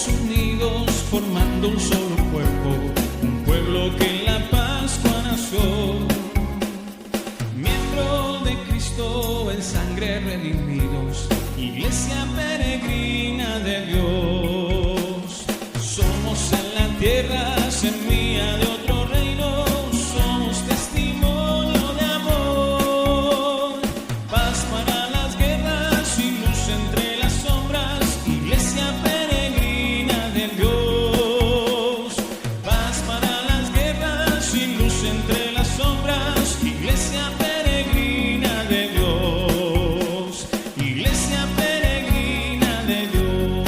todos unidos formando un solo cuerpo, un pueblo que en la Pascua nació. Miembro de Cristo en sangre redimidos, iglesia peregrina de Dios. Somos en la tierra semilla de otro reino, somos testimonio de amor. Paz para las guerras y luz entre las sombras, iglesia peregrina de Dios. Paz para las guerras y luz entre las sombras, iglesia peregrina de Dios. Iglesia peregrina de Dios.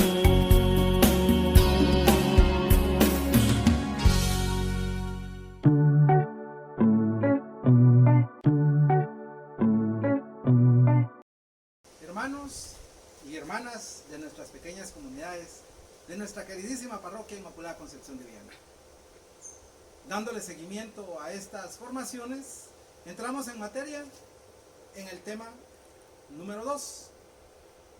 Hermanos y hermanas de nuestras pequeñas comunidades, de nuestra queridísima parroquia Inmaculada Concepción de Viana. Dándole seguimiento a estas formaciones, entramos en materia en el tema número 2,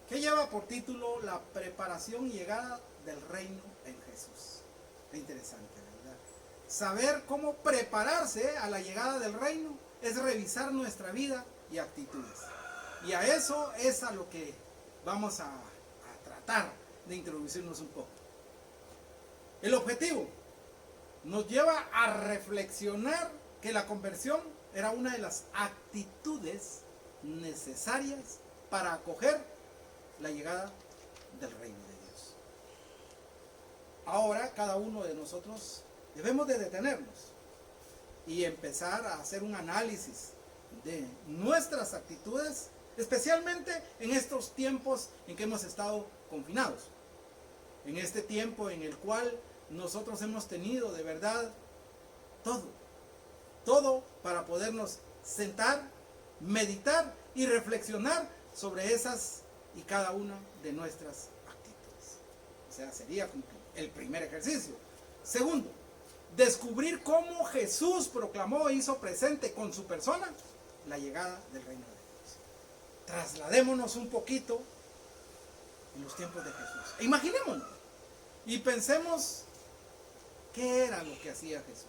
que lleva por título la preparación y llegada del reino en Jesús. Qué interesante, ¿verdad? Saber cómo prepararse a la llegada del reino es revisar nuestra vida y actitudes. Y a eso es a lo que vamos a tratar de introducirnos un poco. El objetivo nos lleva a reflexionar que la conversión era una de las actitudes necesarias para acoger la llegada del reino de Dios. Ahora cada uno de nosotros debemos de detenernos y empezar a hacer un análisis de nuestras actitudes, especialmente en estos tiempos en que hemos estado confinados. En este tiempo en el cual nosotros hemos tenido de verdad todo para podernos sentar, meditar y reflexionar sobre esas y cada una de nuestras actitudes. O sea, sería como el primer ejercicio. Segundo, descubrir cómo Jesús proclamó e hizo presente con su persona la llegada del reino de Dios. Trasladémonos un poquito en los tiempos de Jesús. E imaginémonos y pensemos qué era lo que hacía Jesús,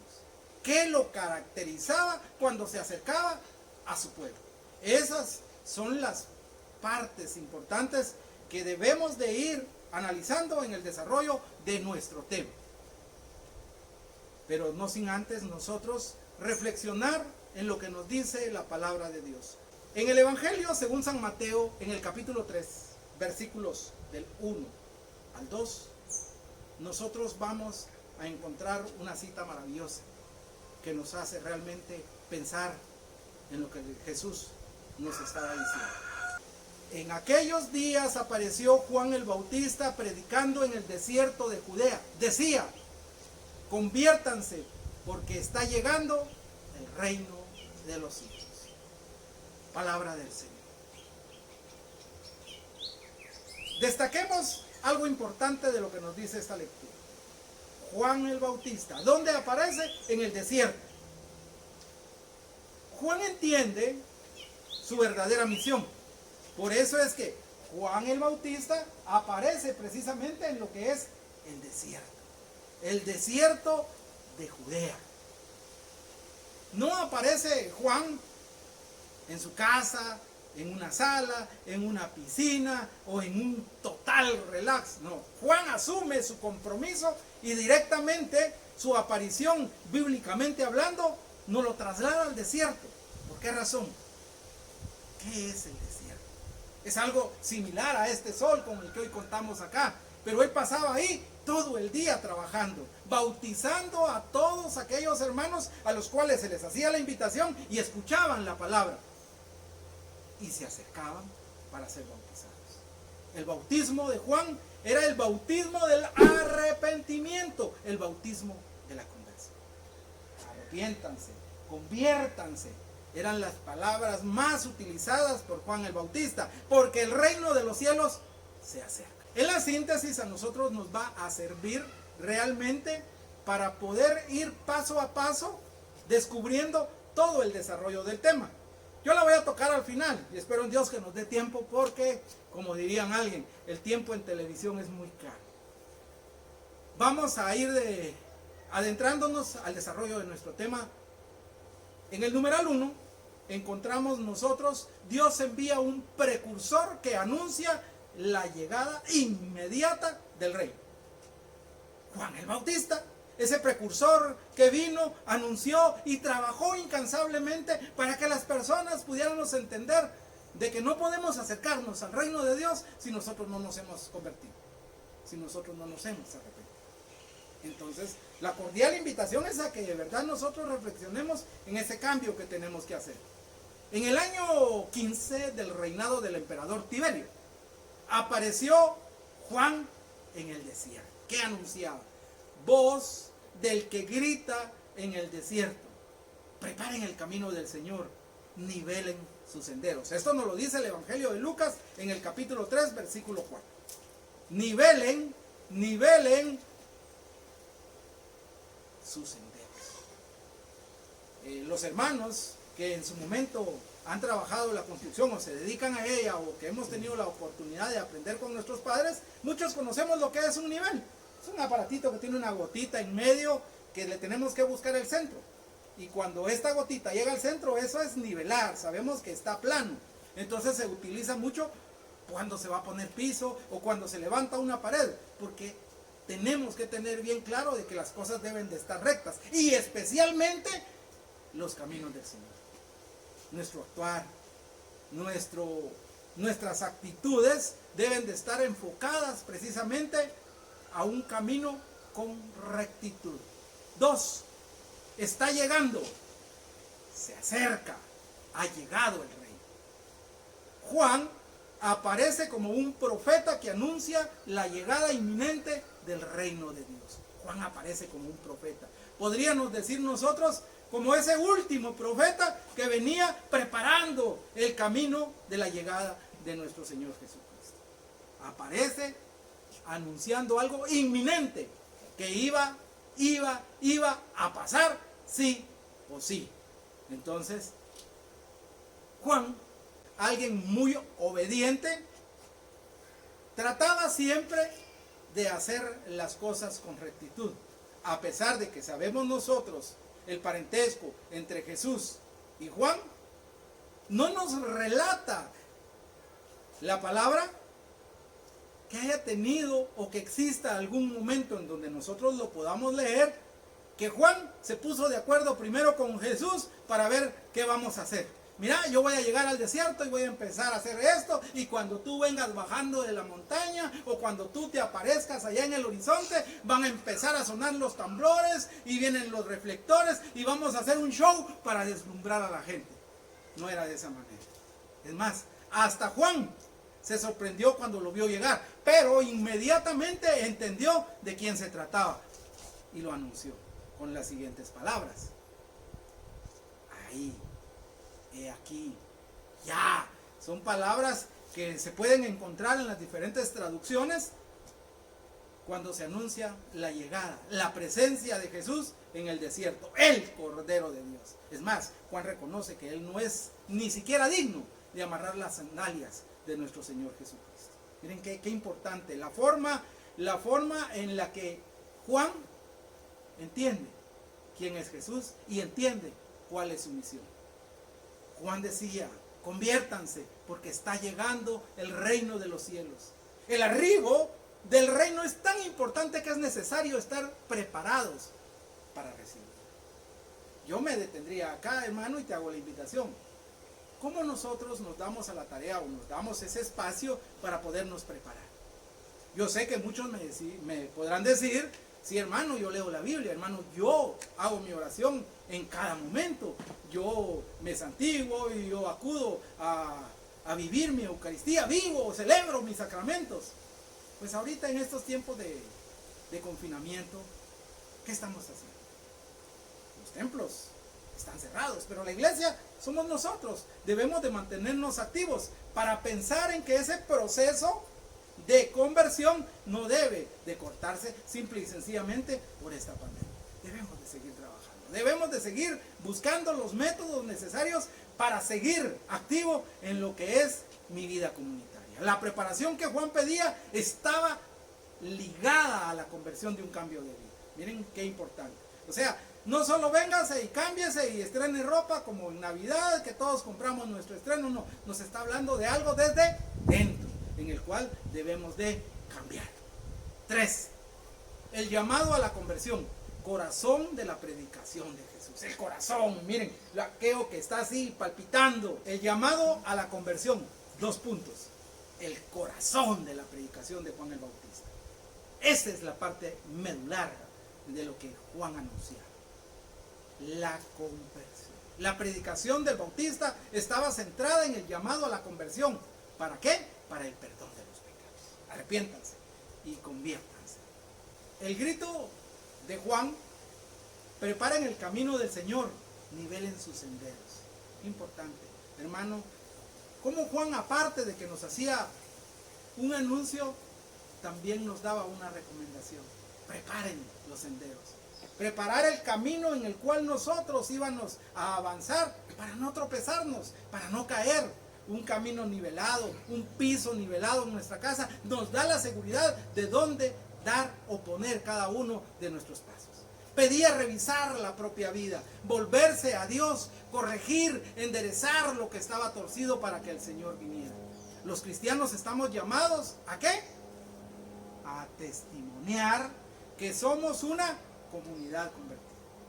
qué lo caracterizaba cuando se acercaba a su pueblo. Esas son las partes importantes que debemos de ir analizando en el desarrollo de nuestro tema. Pero no sin antes nosotros reflexionar en lo que nos dice la palabra de Dios. En el Evangelio según San Mateo, en el capítulo 3, versículos del 1 al 2, nosotros vamos a encontrar una cita maravillosa que nos hace realmente pensar en lo que Jesús nos estaba diciendo. En aquellos días apareció Juan el Bautista predicando en el desierto de Judea. Decía: conviértanse, porque está llegando el reino de los cielos. Palabra del Señor. Destaquemos algo importante de lo que nos dice esta lectura. Juan el Bautista, ¿dónde aparece? En el desierto. Juan entiende su verdadera misión. Por eso es que Juan el Bautista aparece precisamente en lo que es el desierto. El desierto de Judea. No aparece Juan en su casa, en una sala, en una piscina o en un total relax. No, Juan asume su compromiso y directamente su aparición, bíblicamente hablando, nos lo traslada al desierto. ¿Por qué razón? ¿Qué es el desierto? Es algo similar a este sol con el que hoy contamos acá, pero él pasaba ahí todo el día trabajando, bautizando a todos aquellos hermanos a los cuales se les hacía la invitación y escuchaban la palabra y se acercaban para ser bautizados. El bautismo de Juan era el bautismo del arrepentimiento, el bautismo de la conversión. Arrepiéntanse, conviértanse, eran las palabras más utilizadas por Juan el Bautista, porque el reino de los cielos se acerca. En la síntesis a nosotros nos va a servir realmente para poder ir paso a paso descubriendo todo el desarrollo del tema. Yo la voy a tocar al final y espero en Dios que nos dé tiempo porque, como dirían alguien, el tiempo en televisión es muy caro. vamos a ir adentrándonos al desarrollo de nuestro tema. En el numeral 1 encontramos nosotros, Dios envía un precursor que anuncia la llegada inmediata del rey. Juan el Bautista, ese precursor que vino, anunció y trabajó incansablemente para que las personas pudiéramos entender de que no podemos acercarnos al reino de Dios si nosotros no nos hemos convertido, si nosotros no nos hemos arrepentido. Entonces, la cordial invitación es a que de verdad nosotros reflexionemos en ese cambio que tenemos que hacer. En el año 15 del reinado del emperador Tiberio, apareció Juan en el desierto. ¿Qué anunciaba? Voz del que grita en el desierto: preparen el camino del Señor, nivelen sus senderos. Esto nos lo dice el Evangelio de Lucas en el capítulo 3, versículo 4. Nivelen sus senderos. Los hermanos que en su momento han trabajado la construcción o se dedican a ella, o que hemos tenido la oportunidad de aprender con nuestros padres, muchos conocemos lo que es un nivel. Es un aparatito que tiene una gotita en medio que le tenemos que buscar el centro. Y cuando esta gotita llega al centro, eso es nivelar. Sabemos que está plano. Entonces se utiliza mucho cuando se va a poner piso o cuando se levanta una pared, porque tenemos que tener bien claro de que las cosas deben de estar rectas, y especialmente los caminos del Señor. Nuestro actuar, nuestras actitudes deben de estar enfocadas precisamente a un camino con rectitud. 2. Está llegando, se acerca, ha llegado el rey. Juan aparece como un profeta que anuncia la llegada inminente del reino de Dios. Juan aparece como un profeta. Podríamos decir nosotros como ese último profeta que venía preparando el camino de la llegada de nuestro Señor Jesucristo. Aparece anunciando algo inminente que iba a pasar sí o sí. Entonces, Juan, alguien muy obediente, trataba siempre de hacer las cosas con rectitud, a pesar de que sabemos nosotros el parentesco entre Jesús y Juan. No nos relata la palabra que haya tenido o que exista algún momento en donde nosotros lo podamos leer, que Juan se puso de acuerdo primero con Jesús para ver qué vamos a hacer. Mira, yo voy a llegar al desierto y voy a empezar a hacer esto, y cuando tú vengas bajando de la montaña o cuando tú te aparezcas allá en el horizonte, van a empezar a sonar los tambores y vienen los reflectores y vamos a hacer un show para deslumbrar a la gente. No era de esa manera. Es más, hasta Juan se sorprendió cuando lo vio llegar, pero inmediatamente entendió de quién se trataba y lo anunció con las siguientes palabras: ahí, he aquí, ya. Son palabras que se pueden encontrar en las diferentes traducciones cuando se anuncia la llegada, la presencia de Jesús en el desierto, el Cordero de Dios. Es más, Juan reconoce que él no es ni siquiera digno de amarrar las sandalias de nuestro Señor Jesucristo. Miren qué importante la forma en la que Juan entiende quién es Jesús y entiende cuál es su misión. Juan decía: conviértanse porque está llegando el reino de los cielos. El arribo del reino es tan importante que es necesario estar preparados para recibirlo. Yo me detendría acá, hermano, y te hago la invitación. ¿Cómo nosotros nos damos a la tarea o nos damos ese espacio para podernos preparar? Yo sé que muchos me podrán decir: sí, hermano, yo leo la Biblia, hermano, yo hago mi oración en cada momento, yo me santiguo y yo acudo a vivir mi Eucaristía, vivo, celebro mis sacramentos. Pues ahorita en estos tiempos de confinamiento, ¿qué estamos haciendo? Los templos están cerrados, pero la iglesia somos nosotros. Debemos de mantenernos activos para pensar en que ese proceso de conversión no debe de cortarse simple y sencillamente por esta pandemia. Debemos de seguir trabajando, debemos de seguir buscando los métodos necesarios para seguir activo en lo que es mi vida comunitaria. La preparación que Juan pedía estaba ligada a la conversión de un cambio de vida. Miren qué importante. O sea, no solo véngase y cámbiese y estrene ropa como en Navidad, que todos compramos nuestro estreno, no, nos está hablando de algo desde dentro, en el cual debemos de cambiar. 3. El llamado a la conversión, corazón de la predicación de Jesús. El corazón, miren, aquello que está así palpitando. El llamado a la conversión, 2 puntos. El corazón de la predicación de Juan el Bautista. Esa es la parte medular de lo que Juan anunciaba. La conversión. La predicación del Bautista estaba centrada en el llamado a la conversión. ¿Para qué? Para el perdón de los pecados. Arrepiéntanse y conviértanse. El grito de Juan: preparen el camino del Señor, nivelen sus senderos. Importante, hermano, como Juan, aparte de que nos hacía un anuncio, también nos daba una recomendación: preparen los senderos, preparar el camino en el cual nosotros íbamos a avanzar para no tropezarnos, para no caer. Un camino nivelado, un piso nivelado en nuestra casa nos da la seguridad de dónde dar o poner cada uno de nuestros pasos. Pedía revisar la propia vida, volverse a Dios, corregir, enderezar lo que estaba torcido para que el Señor viniera. Los cristianos estamos llamados ¿a qué? A testimoniar que somos una comunidad convertida.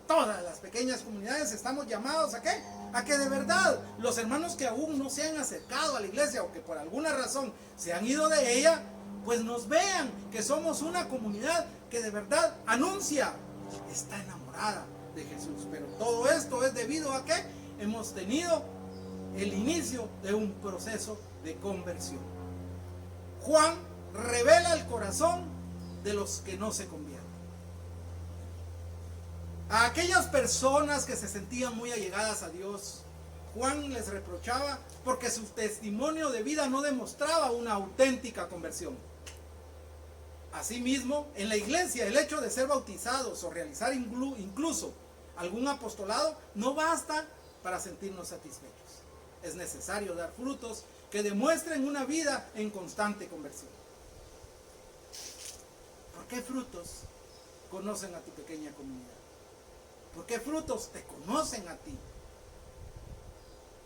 Todas las pequeñas comunidades estamos llamados ¿a qué? A que de verdad los hermanos que aún no se han acercado a la iglesia o que por alguna razón se han ido de ella, pues nos vean que somos una comunidad que de verdad anuncia, está enamorada de Jesús. Pero todo esto es debido a que hemos tenido el inicio de un proceso de conversión. Juan revela el corazón de los que no se convierten. A aquellas personas que se sentían muy allegadas a Dios, Juan les reprochaba porque su testimonio de vida no demostraba una auténtica conversión. Asimismo, en la iglesia, el hecho de ser bautizados o realizar incluso algún apostolado no basta para sentirnos satisfechos. Es necesario dar frutos que demuestren una vida en constante conversión. ¿Por qué frutos conocen a tu pequeña comunidad? ¿Por qué frutos te conocen a ti?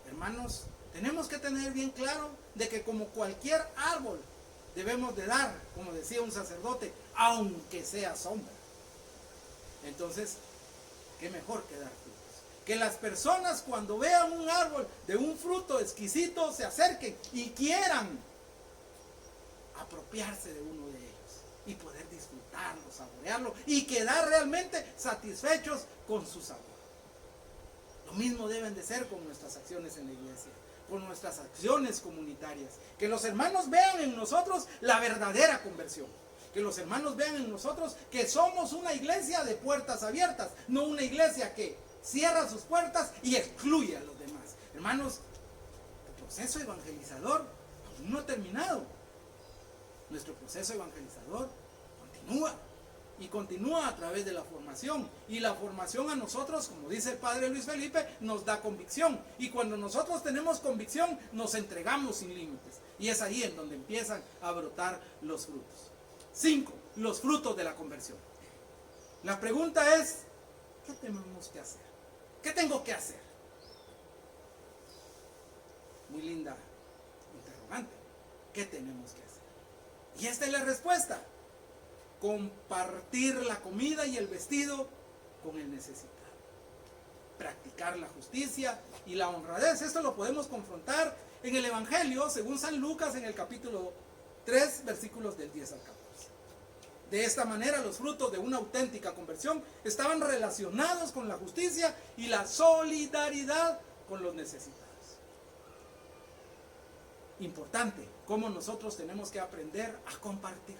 Hermanos, tenemos que tener bien claro de que como cualquier árbol debemos de dar, como decía un sacerdote, aunque sea sombra. Entonces, ¿qué mejor que dar frutos? Que las personas cuando vean un árbol de un fruto exquisito se acerquen y quieran apropiarse de uno de ellos y poder disfrutarlo, saborearlo y quedar realmente satisfechos con su sabor. Lo mismo deben de ser con nuestras acciones en la iglesia, con nuestras acciones comunitarias. Que los hermanos vean en nosotros la verdadera conversión. Que los hermanos vean en nosotros que somos una iglesia de puertas abiertas, no una iglesia que cierra sus puertas y excluye a los demás. Hermanos, el proceso evangelizador aún no ha terminado. Nuestro proceso evangelizador continúa. Y continúa a través de la formación. Y la formación a nosotros, como dice el padre Luis Felipe, nos da convicción. Y cuando nosotros tenemos convicción, nos entregamos sin límites. Y es ahí en donde empiezan a brotar los frutos. 5. Los frutos de la conversión. La pregunta es, ¿qué tenemos que hacer? ¿Qué tengo que hacer? Muy linda interrogante. ¿Qué tenemos que hacer? Y esta es la respuesta. Compartir la comida y el vestido con el necesitado. Practicar la justicia y la honradez. Esto lo podemos confrontar en el Evangelio, según San Lucas, en el capítulo 3, versículos del 10 al 14. De esta manera, los frutos de una auténtica conversión estaban relacionados con la justicia y la solidaridad con los necesitados. Importante, cómo nosotros tenemos que aprender a compartir.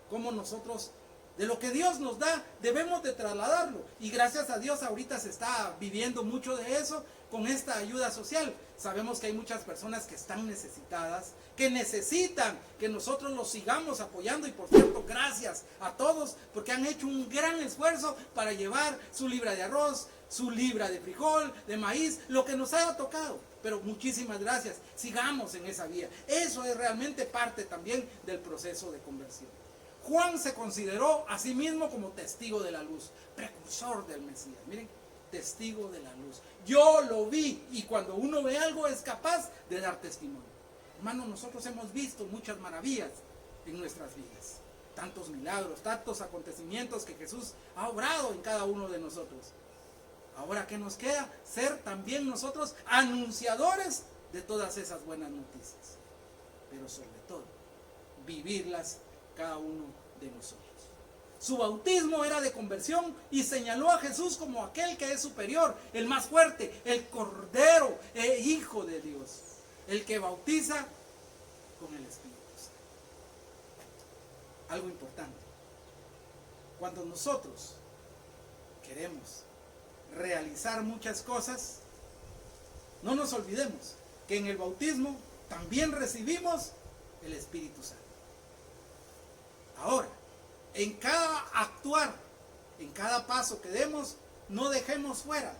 Cómo nosotros, de lo que Dios nos da, debemos de trasladarlo. Y gracias a Dios ahorita se está viviendo mucho de eso con esta ayuda social. Sabemos que hay muchas personas que están necesitadas, que necesitan que nosotros los sigamos apoyando. Y por cierto, gracias a todos porque han hecho un gran esfuerzo para llevar su libra de arroz, su libra de frijol, de maíz, lo que nos haya tocado. Pero muchísimas gracias, sigamos en esa vía. Eso es realmente parte también del proceso de conversión. Juan se consideró a sí mismo como testigo de la luz, precursor del Mesías. Miren, testigo de la luz. Yo lo vi, y cuando uno ve algo es capaz de dar testimonio. Hermanos, nosotros hemos visto muchas maravillas en nuestras vidas. Tantos milagros, tantos acontecimientos que Jesús ha obrado en cada uno de nosotros. Ahora, ¿qué nos queda? Ser también nosotros anunciadores de todas esas buenas noticias. Pero sobre todo, vivirlas cada uno de nosotros. Su bautismo era de conversión y señaló a Jesús como aquel que es superior, el más fuerte, el Cordero, el Hijo de Dios, el que bautiza con el Espíritu Santo. Algo importante, cuando nosotros queremos realizar muchas cosas, no nos olvidemos que en el bautismo también recibimos el Espíritu Santo. Ahora, en cada actuar, en cada paso que demos, no dejemos fuera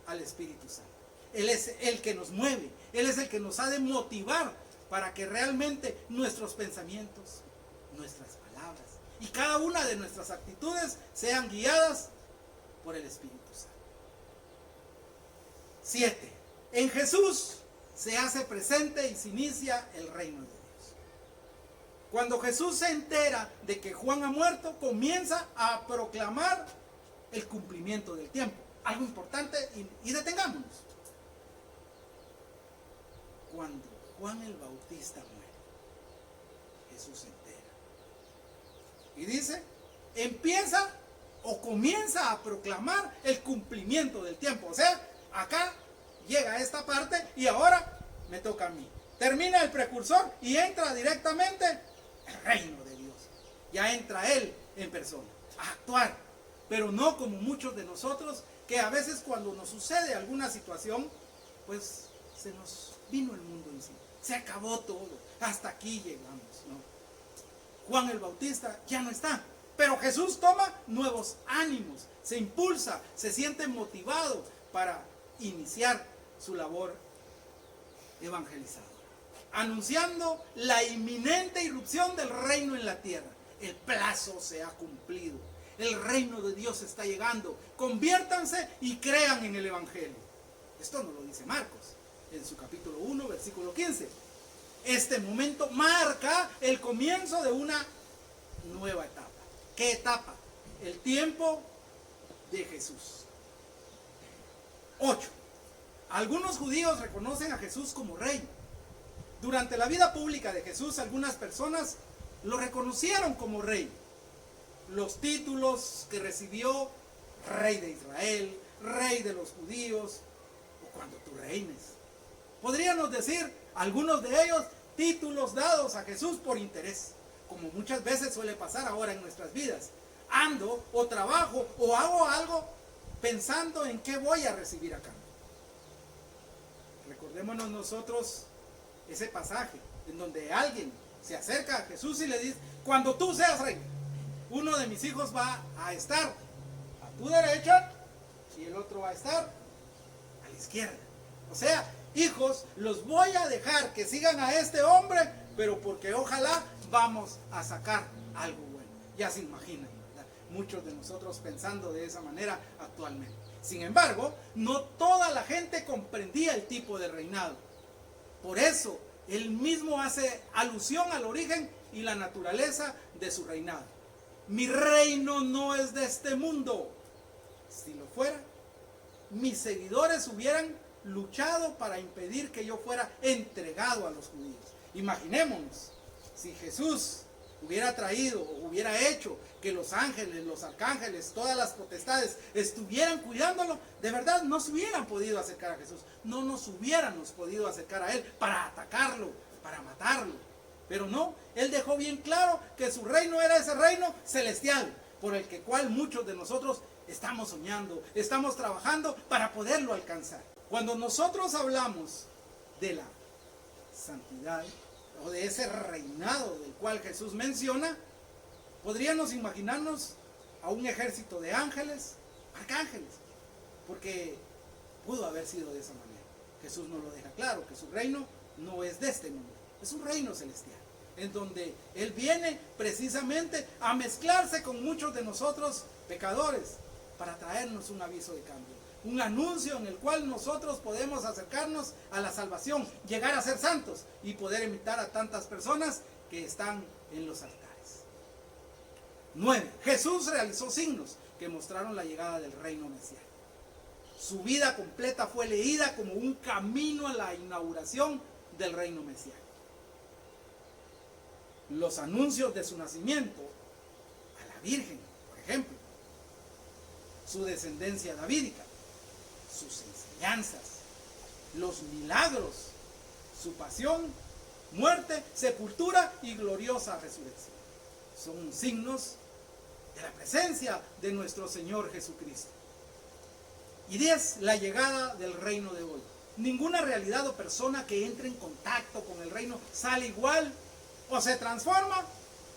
al Espíritu Santo. Él es el que nos mueve, Él es el que nos ha de motivar para que realmente nuestros pensamientos, nuestras palabras y cada una de nuestras actitudes sean guiadas por el Espíritu Santo. 7. En Jesús se hace presente y se inicia el reino de Dios. Cuando Jesús se entera de que Juan ha muerto, comienza a proclamar el cumplimiento del tiempo. Algo importante, y detengámonos. Cuando Juan el Bautista muere, Jesús se entera. Y dice, empieza o comienza a proclamar el cumplimiento del tiempo. O sea, acá llega esta parte y ahora me toca a mí. Termina el precursor y entra directamente el reino de Dios. Ya entra Él en persona a actuar, pero no como muchos de nosotros, que a veces cuando nos sucede alguna situación, pues se nos vino el mundo encima, se acabó todo, hasta aquí llegamos, ¿no? Juan el Bautista ya no está, pero Jesús toma nuevos ánimos, se impulsa, se siente motivado para iniciar su labor evangelizadora, anunciando la inminente irrupción del reino en la tierra. El plazo se ha cumplido, el reino de Dios está llegando, conviértanse y crean en el evangelio. Esto nos lo dice Marcos en su capítulo 1, versículo 15. Este momento marca el comienzo de una nueva etapa. ¿Qué etapa? El tiempo de Jesús. 8. Algunos judíos reconocen a Jesús como rey. Durante la vida pública de Jesús, algunas personas lo reconocieron como rey. Los títulos que recibió: rey de Israel, rey de los judíos, o cuando tú reines. Podríamos decir, algunos de ellos, títulos dados a Jesús por interés, como muchas veces suele pasar ahora en nuestras vidas. Ando o trabajo o hago algo pensando en qué voy a recibir a cambio. Recordémonos nosotros ese pasaje en donde alguien se acerca a Jesús y le dice: cuando tú seas rey, uno de mis hijos va a estar a tu derecha y el otro va a estar a la izquierda. O sea, hijos, los voy a dejar que sigan a este hombre, pero porque ojalá vamos a sacar algo bueno. Ya se imaginan, ¿verdad? Muchos de nosotros pensando de esa manera actualmente. Sin embargo, no toda la gente comprendía el tipo de reinado. Por eso, él mismo hace alusión al origen y la naturaleza de su reinado. Mi reino no es de este mundo. Si lo fuera, mis seguidores hubieran luchado para impedir que yo fuera entregado a los judíos. Imaginémonos, si Jesús hubiera traído o hubiera hecho que los ángeles, los arcángeles, todas las potestades estuvieran cuidándolo, de verdad no se hubieran podido acercar a Jesús, no nos hubiéramos podido acercar a Él para atacarlo, para matarlo. Pero no, Él dejó bien claro que su reino era ese reino celestial, por el cual muchos de nosotros estamos soñando, estamos trabajando para poderlo alcanzar. Cuando nosotros hablamos de la santidad o de ese reinado del cual Jesús menciona, podríamos imaginarnos a un ejército de ángeles, arcángeles, porque pudo haber sido de esa manera. Jesús nos lo deja claro, que su reino no es de este mundo, es un reino celestial. en donde Él viene precisamente a mezclarse con muchos de nosotros pecadores para traernos un aviso de cambio, un anuncio en el cual nosotros podemos acercarnos a la salvación, llegar a ser santos y poder imitar a tantas personas que están en los altares. 9. Jesús realizó signos que mostraron la llegada del reino mesiánico. Su vida completa fue leída como un camino a la inauguración del reino mesiánico. Los anuncios de su nacimiento a la Virgen, por ejemplo, su descendencia davídica, sus enseñanzas, los milagros, su pasión, muerte, sepultura y gloriosa resurrección. Son signos de la presencia de nuestro Señor Jesucristo. Y 10. La llegada del reino de hoy. Ninguna realidad o persona que entre en contacto con el reino sale igual, o se transforma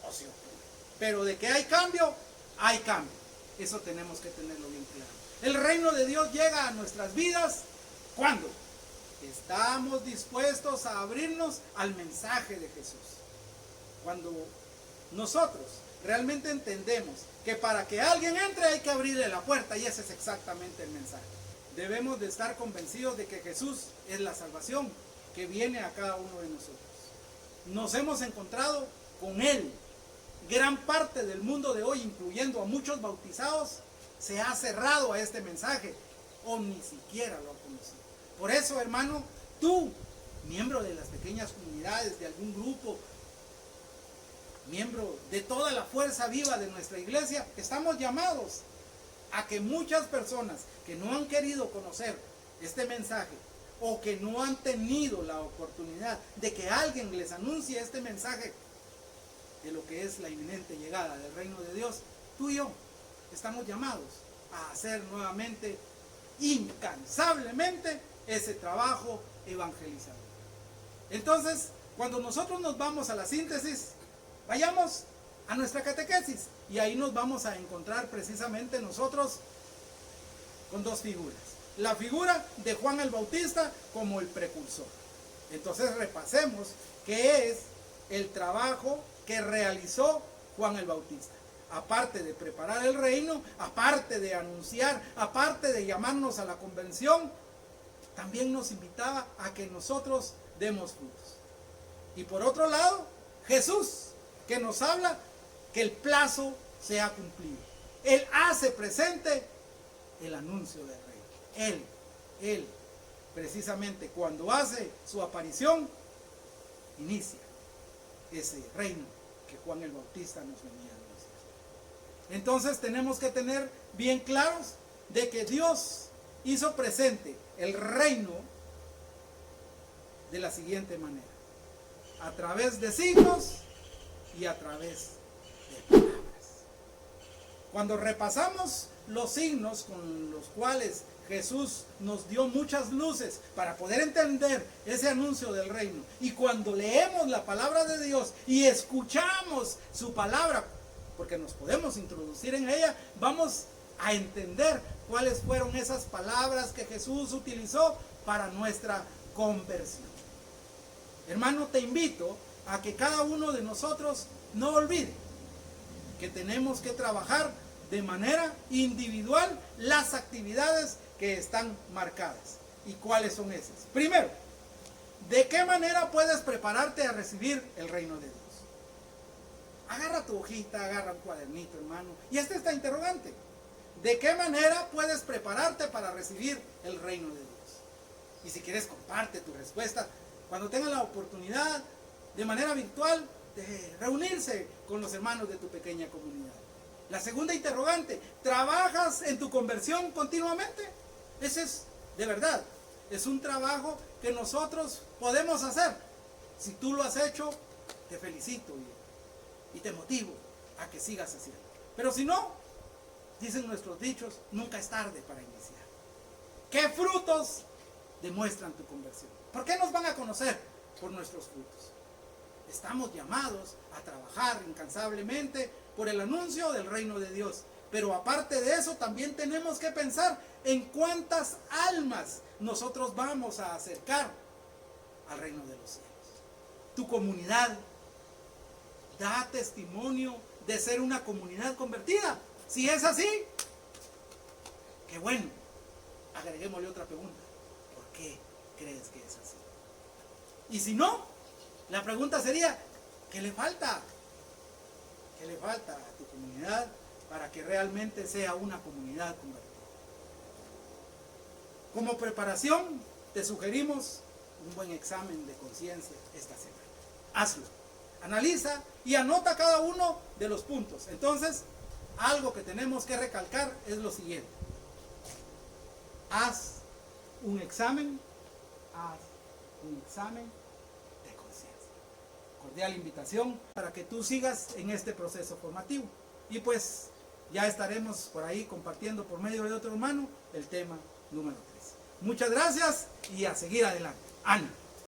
o se oculta. Pero de que hay cambio, hay cambio. Eso tenemos que tenerlo bien claro. El reino de Dios llega a nuestras vidas ¿cuándo? Estamos dispuestos a abrirnos al mensaje de Jesús. Cuando nosotros realmente entendemos que para que alguien entre hay que abrirle la puerta, y ese es exactamente el mensaje. Debemos de estar convencidos de que Jesús es la salvación que viene a cada uno de nosotros. Nos hemos encontrado con Él. Gran parte del mundo de hoy, incluyendo a muchos bautizados, se ha cerrado a este mensaje o ni siquiera lo ha conocido. Por eso, hermano, tú, miembro de las pequeñas comunidades, de algún grupo, miembro de toda la fuerza viva de nuestra iglesia, estamos llamados a que muchas personas que no han querido conocer este mensaje o que no han tenido la oportunidad de que alguien les anuncie este mensaje de lo que es la inminente llegada del reino de Dios, tú y yo estamos llamados a hacer nuevamente, incansablemente, ese trabajo evangelizador. Entonces, cuando nosotros nos vamos a la síntesis, vayamos a nuestra catequesis y ahí nos vamos a encontrar precisamente nosotros con dos figuras. La figura de Juan el Bautista como el precursor. Entonces repasemos qué es el trabajo que realizó Juan el Bautista. Aparte de preparar el reino, aparte de anunciar, aparte de llamarnos a la convención, también nos invitaba a que nosotros demos frutos. Y por otro lado, Jesús, que nos habla que el plazo se ha cumplido. Él hace presente el anuncio del reino. Él, precisamente cuando hace su aparición, inicia ese reino que Juan el Bautista nos venía a anunciar. Entonces tenemos que tener bien claros de que Dios hizo presente el reino de la siguiente manera: a través de signos y a través de palabras. Cuando repasamos los signos con los cuales Jesús nos dio muchas luces para poder entender ese anuncio del reino, y cuando leemos la palabra de Dios y escuchamos su palabra, porque nos podemos introducir en ella, vamos a entender cuáles fueron esas palabras que Jesús utilizó para nuestra conversión. Hermano, te invito a que cada uno de nosotros no olvide que tenemos que trabajar de manera individual las actividades que están marcadas. ¿Y cuáles son esas? Primero, ¿de qué manera puedes prepararte a recibir el reino de Dios? Agarra tu hojita, agarra un cuadernito, hermano, y esta interrogante: ¿de qué manera puedes prepararte para recibir el reino de Dios? Y si quieres, comparte tu respuesta cuando tengas la oportunidad de manera virtual de reunirse con los hermanos de tu pequeña comunidad. La segunda interrogante: ¿trabajas en tu conversión continuamente? Ese es, de verdad, es un trabajo que nosotros podemos hacer. Si tú lo has hecho, te felicito y te motivo a que sigas haciendo. Pero si no, dicen nuestros dichos, nunca es tarde para iniciar. ¿Qué frutos demuestran tu conversión? ¿Por qué nos van a conocer? Por nuestros frutos. Estamos llamados a trabajar incansablemente por el anuncio del reino de Dios. Pero aparte de eso, también tenemos que pensar en cuántas almas nosotros vamos a acercar al reino de los cielos. Tu comunidad, da testimonio de ser una comunidad convertida? Si es así, qué bueno. Agreguémosle otra pregunta. ¿Por qué crees que es así? Y si no, la pregunta sería, ¿qué le falta? ¿Qué le falta a tu comunidad para que realmente sea una comunidad convertida? Como preparación, te sugerimos un buen examen de conciencia esta semana. Hazlo, analiza y anota cada uno de los puntos. Entonces, algo que tenemos que recalcar es lo siguiente. Haz un examen de conciencia. Cordial invitación para que tú sigas en este proceso formativo. Y pues ya estaremos por ahí compartiendo por medio de otro hermano el tema número 3. Muchas gracias y a seguir adelante. ¡Ánimo!